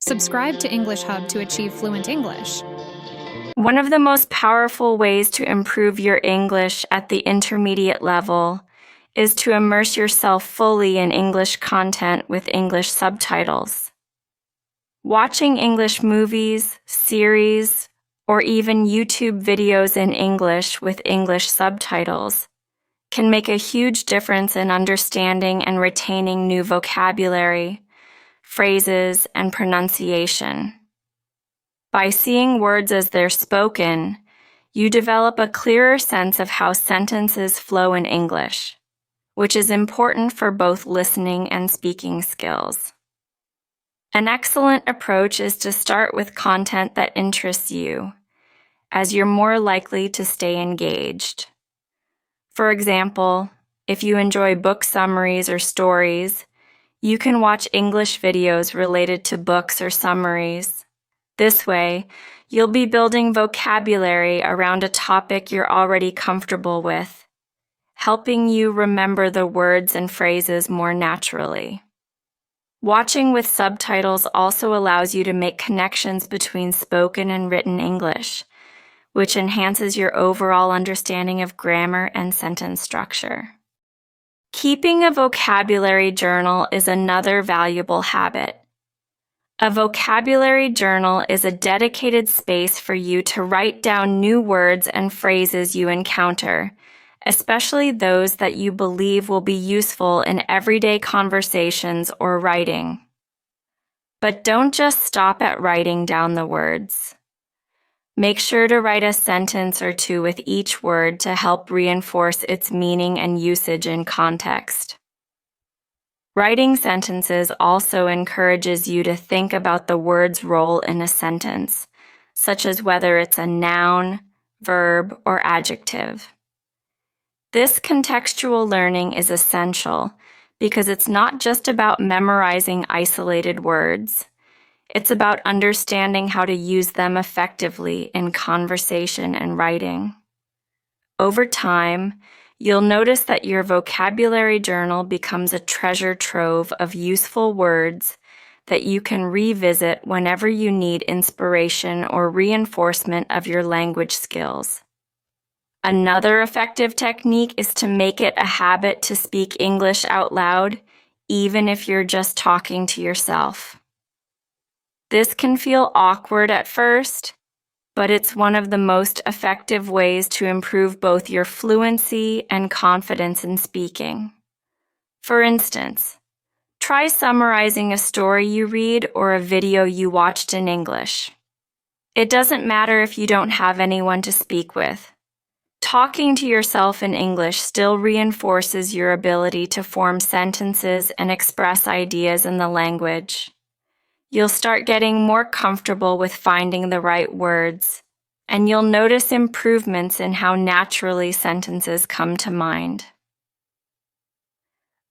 Subscribe to English Hub to achieve fluent English. One of the most powerful ways to improve your English at the intermediate level is to immerse yourself fully in English content with English subtitles. Watching English movies, series, or even YouTube videos in English with English subtitles can make a huge difference in understanding and retaining new vocabulary, phrases, and pronunciation. By seeing words as they're spoken, you develop a clearer sense of how sentences flow in English, which is important for both listening and speaking skills. An excellent approach is to start with content that interests you, as you're more likely to stay engaged. For example, if you enjoy book summaries or stories, you can watch English videos related to books or summaries. This way, you'll be building vocabulary around a topic you're already comfortable with, helping you remember the words and phrases more naturally. Watching with subtitles also allows you to make connections between spoken and written English, which enhances your overall understanding of grammar and sentence structure. Keeping a vocabulary journal is another valuable habit. A vocabulary journal is a dedicated space for you to write down new words and phrases you encounter, especially those that you believe will be useful in everyday conversations or writing. But don't just stop at writing down the words. Make sure to write a sentence or two with each word to help reinforce its meaning and usage in context. Writing sentences also encourages you to think about the word's role in a sentence, such as whether it's a noun, verb, or adjective. This contextual learning is essential because it's not just about memorizing isolated words. It's about understanding how to use them effectively in conversation and writing. Over time, you'll notice that your vocabulary journal becomes a treasure trove of useful words that you can revisit whenever you need inspiration or reinforcement of your language skills. Another effective technique is to make it a habit to speak English out loud, even if you're just talking to yourself. This can feel awkward at first, but it's one of the most effective ways to improve both your fluency and confidence in speaking. For instance, try summarizing a story you read or a video you watched in English. It doesn't matter if you don't have anyone to speak with. Talking to yourself in English still reinforces your ability to form sentences and express ideas in the language. You'll start getting more comfortable with finding the right words, and you'll notice improvements in how naturally sentences come to mind.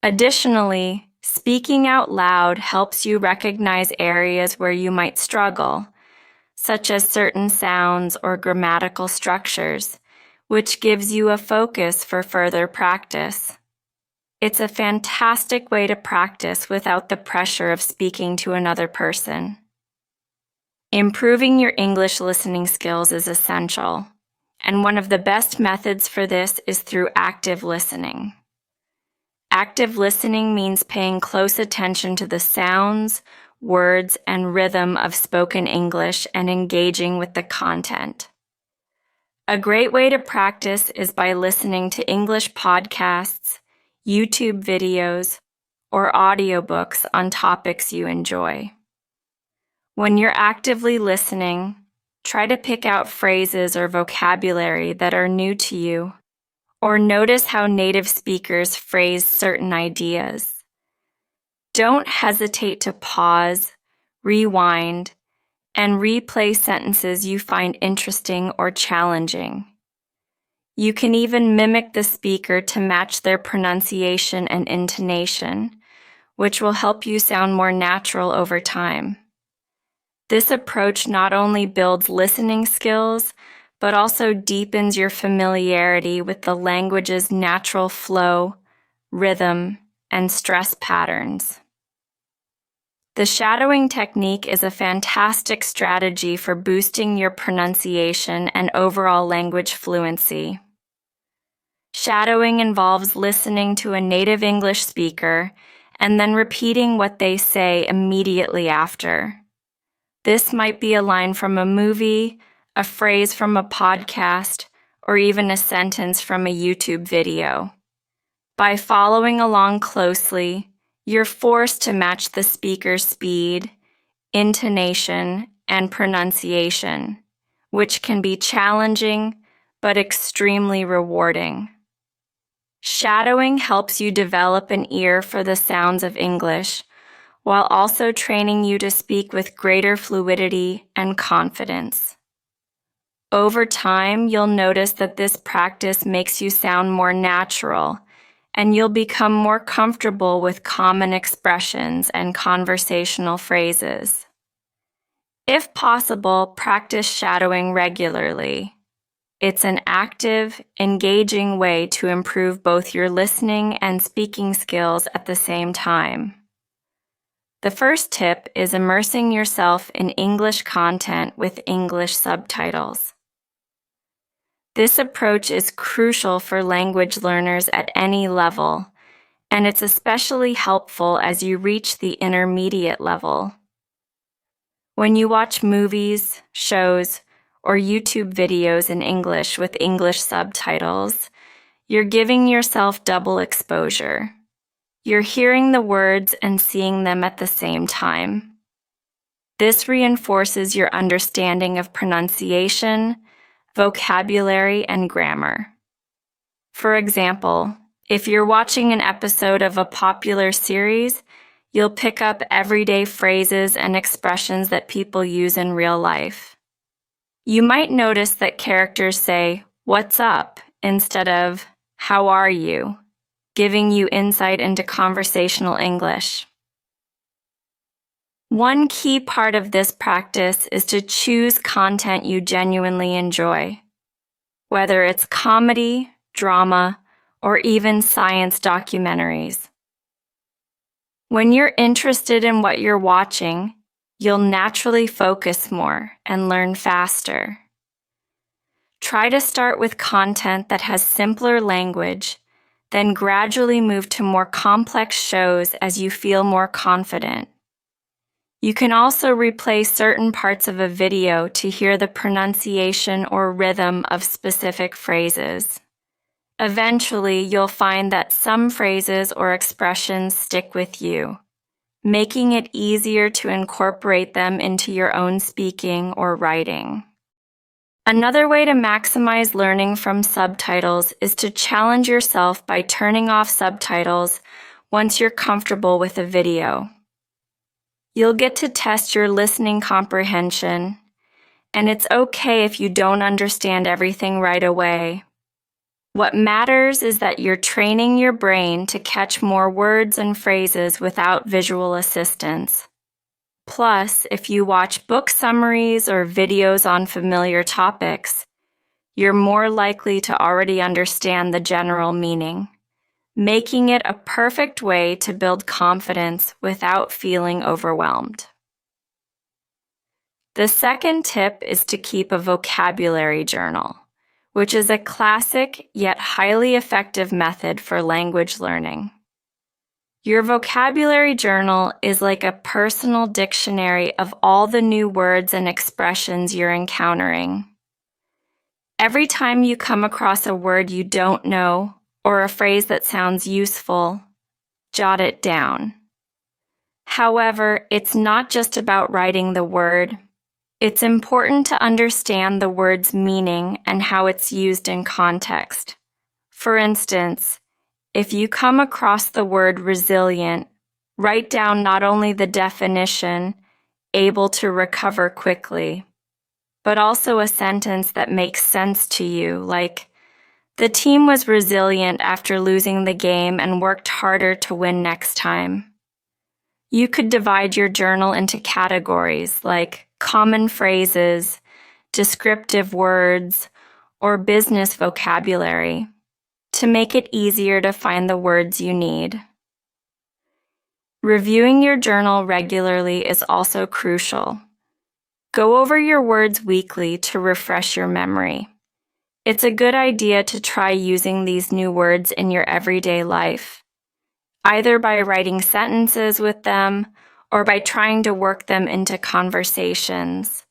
Additionally, speaking out loud helps you recognize areas where you might struggle, such as certain sounds or grammatical structures, which gives you a focus for further practice. It's a fantastic way to practice without the pressure of speaking to another person. Improving your English listening skills is essential, and one of the best methods for this is through active listening. Active listening means paying close attention to the sounds, words, and rhythm of spoken English and engaging with the content. A great way to practice is by listening to English podcasts, YouTube videos, or audiobooks on topics you enjoy. When you're actively listening, try to pick out phrases or vocabulary that are new to you, or notice how native speakers phrase certain ideas. Don't hesitate to pause, rewind, and replay sentences you find interesting or challenging. You can even mimic the speaker to match their pronunciation and intonation, which will help you sound more natural over time. This approach not only builds listening skills, but also deepens your familiarity with the language's natural flow, rhythm, and stress patterns. The shadowing technique is a fantastic strategy for boosting your pronunciation and overall language fluency. Shadowing involves listening to a native English speaker and then repeating what they say immediately after. This might be a line from a movie, a phrase from a podcast, or even a sentence from a YouTube video. By following along closely, you're forced to match the speaker's speed, intonation, and pronunciation, which can be challenging but extremely rewarding. Shadowing helps you develop an ear for the sounds of English, while also training you to speak with greater fluidity and confidence. Over time, you'll notice that this practice makes you sound more natural, and you'll become more comfortable with common expressions and conversational phrases. If possible, practice shadowing regularly. It's an active, engaging way to improve both your listening and speaking skills at the same time. The first tip is immersing yourself in English content with English subtitles. This approach is crucial for language learners at any level, and it's especially helpful as you reach the intermediate level. When you watch movies, shows, or YouTube videos in English with English subtitles, you're giving yourself double exposure. You're hearing the words and seeing them at the same time. This reinforces your understanding of pronunciation, vocabulary, and grammar. For example, if you're watching an episode of a popular series, you'll pick up everyday phrases and expressions that people use in real life. You might notice that characters say, "What's up?" instead of, "How are you?" giving you insight into conversational English. One key part of this practice is to choose content you genuinely enjoy, whether it's comedy, drama, or even science documentaries. When you're interested in what you're watching, you'll naturally focus more and learn faster. Try to start with content that has simpler language, then gradually move to more complex shows as you feel more confident. You can also replay certain parts of a video to hear the pronunciation or rhythm of specific phrases. Eventually, you'll find that some phrases or expressions stick with you, making it easier to incorporate them into your own speaking or writing. Another way to maximize learning from subtitles is to challenge yourself by turning off subtitles once you're comfortable with a video. You'll get to test your listening comprehension, and it's okay if you don't understand everything right away. What matters is that you're training your brain to catch more words and phrases without visual assistance. Plus, if you watch book summaries or videos on familiar topics, you're more likely to already understand the general meaning, making it a perfect way to build confidence without feeling overwhelmed. The second tip is to keep a vocabulary journal, which is a classic yet highly effective method for language learning. Your vocabulary journal is like a personal dictionary of all the new words and expressions you're encountering. Every time you come across a word you don't know or a phrase that sounds useful, jot it down. However, it's not just about writing the word. It's important to understand the word's meaning and how it's used in context. For instance, if you come across the word resilient, write down not only the definition, able to recover quickly, but also a sentence that makes sense to you, like, "The team was resilient after losing the game and worked harder to win next time." You could divide your journal into categories like common phrases, descriptive words, or business vocabulary to make it easier to find the words you need. Reviewing your journal regularly is also crucial. Go over your words weekly to refresh your memory. It's a good idea to try using these new words in your everyday life, either by writing sentences with them or by trying to work them into conversations.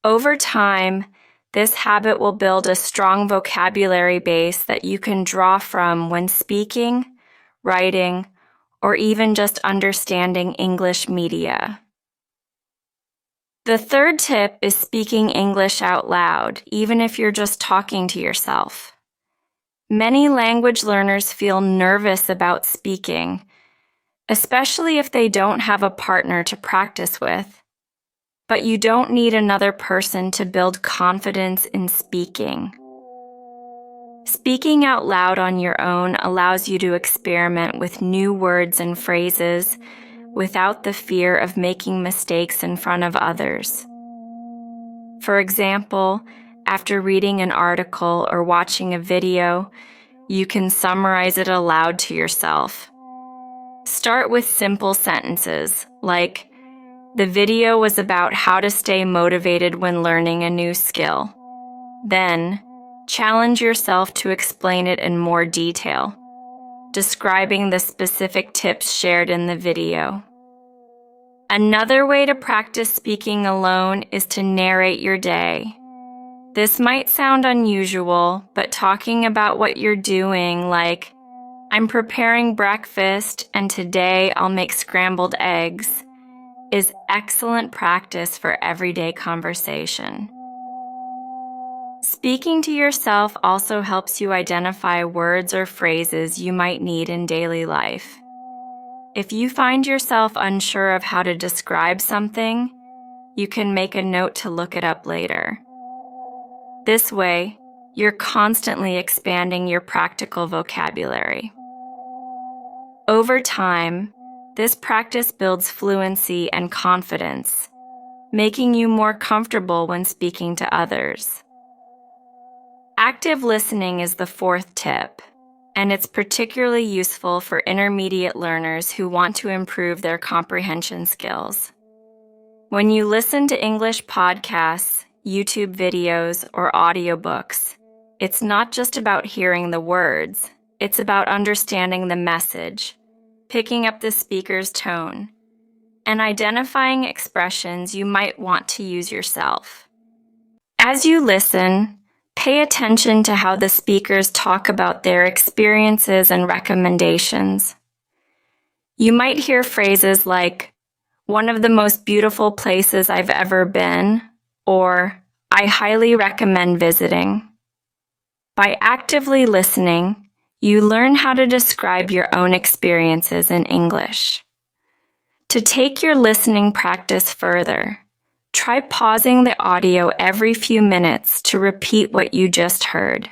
Over time, this habit will build a strong vocabulary base that you can draw from when speaking, writing, or even just understanding English media. The third tip is speaking English out loud, even if you're just talking to yourself. Many language learners feel nervous about speaking, especially if they don't have a partner to practice with. But you don't need another person to build confidence in speaking. Speaking out loud on your own allows you to experiment with new words and phrases without the fear of making mistakes in front of others. For example, after reading an article or watching a video, you can summarize it aloud to yourself. Start with simple sentences like, "The video was about how to stay motivated when learning a new skill." Then, challenge yourself to explain it in more detail, describing the specific tips shared in the video. Another way to practice speaking alone is to narrate your day. This might sound unusual, but talking about what you're doing, like, "I'm preparing breakfast and today I'll make scrambled eggs," is excellent practice for everyday conversation. Speaking to yourself also helps you identify words or phrases you might need in daily life. If you find yourself unsure of how to describe something, you can make a note to look it up later. This way, you're constantly expanding your practical vocabulary. Over time, this practice builds fluency and confidence, making you more comfortable when speaking to others. Active listening is the fourth tip, and it's particularly useful for intermediate learners who want to improve their comprehension skills. When you listen to English podcasts, YouTube videos, or audiobooks, it's not just about hearing the words, it's about understanding the message, picking up the speaker's tone, and identifying expressions you might want to use yourself. As you listen, pay attention to how the speakers talk about their experiences and recommendations. You might hear phrases like, "One of the most beautiful places I've ever been," or "I highly recommend visiting." By actively listening, you learn how to describe your own experiences in English. To take your listening practice further, try pausing the audio every few minutes to repeat what you just heard.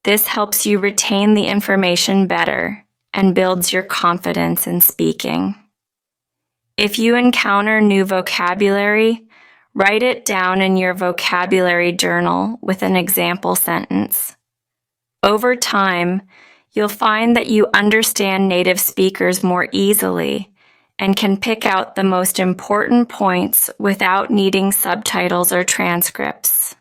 This helps you retain the information better and builds your confidence in speaking. If you encounter new vocabulary, write it down in your vocabulary journal with an example sentence. Over time, you'll find that you understand native speakers more easily and can pick out the most important points without needing subtitles or transcripts.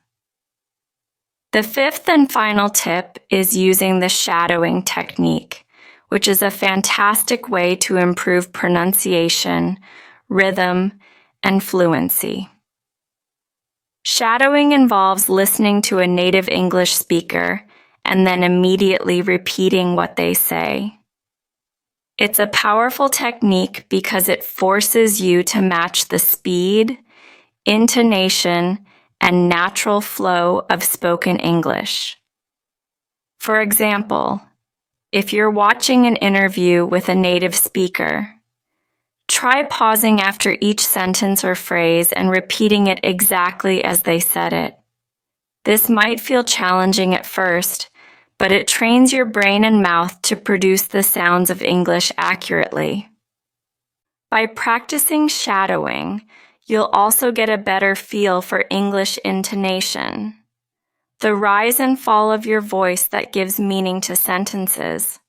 The fifth and final tip is using the shadowing technique, which is a fantastic way to improve pronunciation, rhythm, and fluency. Shadowing involves listening to a native English speaker and then immediately repeating what they say. It's a powerful technique because it forces you to match the speed, intonation, and natural flow of spoken English. For example, if you're watching an interview with a native speaker, try pausing after each sentence or phrase and repeating it exactly as they said it. This might feel challenging at first, but it trains your brain and mouth to produce the sounds of English accurately. By practicing shadowing, you'll also get a better feel for English intonation, the rise and fall of your voice that gives meaning to sentences.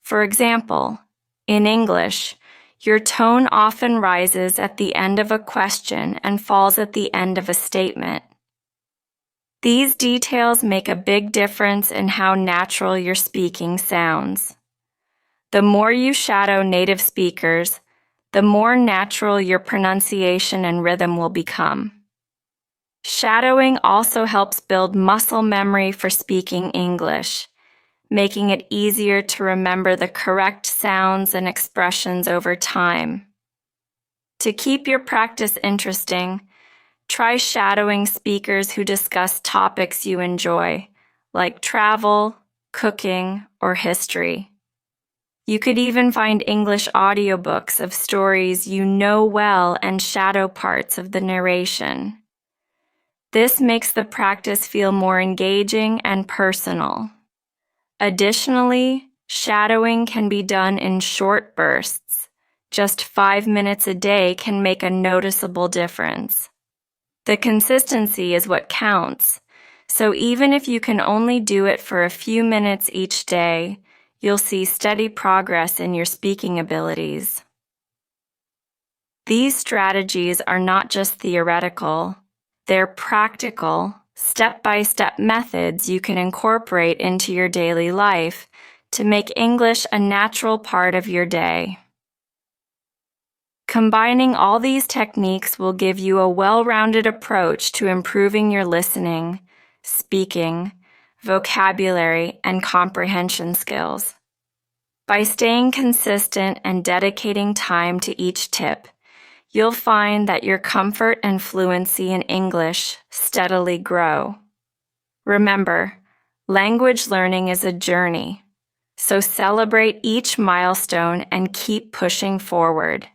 For example, In English, your tone often rises at the end of a question and falls at the end of a statement. These details make a big difference in how natural your speaking sounds. The more you shadow native speakers, the more natural your pronunciation and rhythm will become. Shadowing also helps build muscle memory for speaking English, making it easier to remember the correct sounds and expressions over time. To keep your practice interesting, try shadowing speakers who discuss topics you enjoy, like travel, cooking, or history. You could even find English audiobooks of stories you know well and shadow parts of the narration. This makes the practice feel more engaging and personal. Additionally, shadowing can be done in short bursts. Just 5 minutes a day can make a noticeable difference. The consistency is what counts, so even if you can only do it for a few minutes each day, you'll see steady progress in your speaking abilities. These strategies are not just theoretical, they're practical, step-by-step methods you can incorporate into your daily life to make English a natural part of your day. Combining all these techniques will give you a well-rounded approach to improving your listening, speaking, vocabulary, and comprehension skills. By staying consistent and dedicating time to each tip, you'll find that your comfort and fluency in English steadily grow. Remember, language learning is a journey, so celebrate each milestone and keep pushing forward.